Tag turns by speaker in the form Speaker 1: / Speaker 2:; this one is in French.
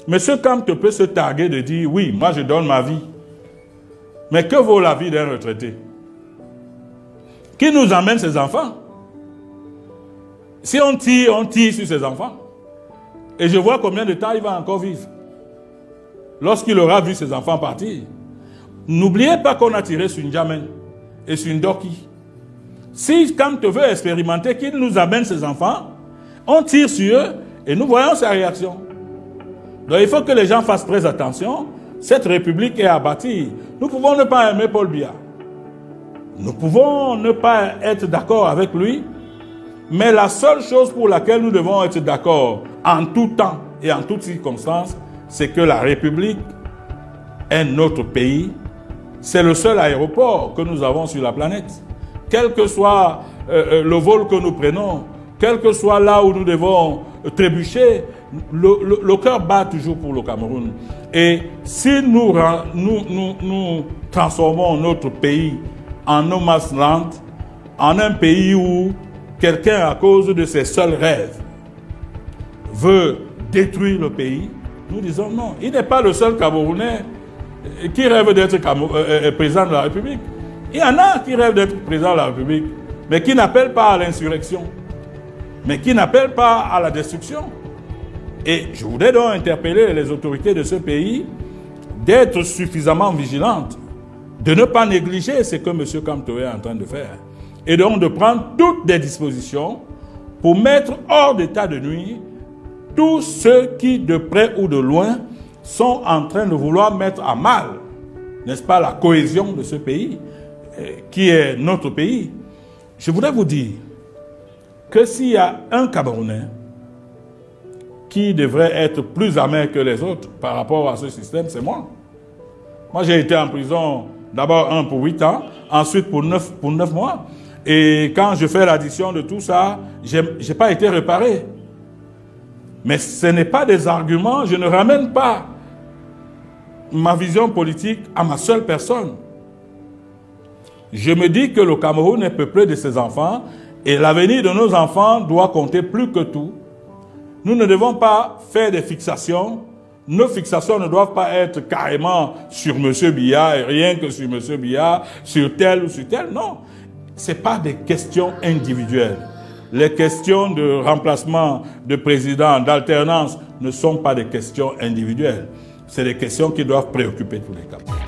Speaker 1: Monsieur Camte peut se targuer de dire, oui, moi je donne ma vie. Mais que vaut la vie d'un retraité? Qui nous amène ses enfants? Si on tire sur ses enfants. Et je vois combien de temps il va encore vivre. Lorsqu'il aura vu ses enfants partir. N'oubliez pas qu'on a tiré sur N'Djamène et sur Ndoki. Si Camte veut expérimenter qu'il nous amène ses enfants, on tire sur eux et nous voyons sa réaction. Donc il faut que les gens fassent très attention. Cette république est à bâtir. Nous pouvons ne pas aimer Paul Biya. Nous pouvons ne pas être d'accord avec lui. Mais la seule chose pour laquelle nous devons être d'accord en tout temps et en toutes circonstances, c'est que la République est notre pays. C'est le seul aéroport que nous avons sur la planète. Quel que soit le vol que nous prenons, quel que soit là où nous devons trébucher, le cœur bat toujours pour le Cameroun. Et si nous transformons notre pays en no man's land, en un pays où quelqu'un, à cause de ses seuls rêves, veut détruire le pays, nous disons non. Il n'est pas le seul Camerounais qui rêve d'être président de la République. Il y en a qui rêvent d'être président de la République, mais qui n'appellent pas à l'insurrection, mais qui n'appellent pas à la destruction. Et je voudrais donc interpeller les autorités de ce pays d'être suffisamment vigilantes, de ne pas négliger ce que M. Camte est en train de faire. Et donc de prendre toutes les dispositions pour mettre hors d'état de nuire tous ceux qui, de près ou de loin, sont en train de vouloir mettre à mal, n'est-ce pas, la cohésion de ce pays, qui est notre pays. Je voudrais vous dire que s'il y a un Camerounais qui devrait être plus amer que les autres par rapport à ce système, c'est moi. Moi, j'ai été en prison, d'abord pour 8 ans, ensuite pour 9 mois. Et quand je fais l'addition de tout ça, je n'ai pas été réparé. Mais ce n'est pas des arguments, je ne ramène pas ma vision politique à ma seule personne. Je me dis que le Cameroun est peuplé de ses enfants et l'avenir de nos enfants doit compter plus que tout. Nous ne devons pas faire des fixations. Nos fixations ne doivent pas être carrément sur M. Biya et rien que sur M. Biya, sur tel ou sur tel. Non, ce n'est pas des questions individuelles. Les questions de remplacement de président, d'alternance, ne sont pas des questions individuelles. C'est des questions qui doivent préoccuper tous les Camerounais.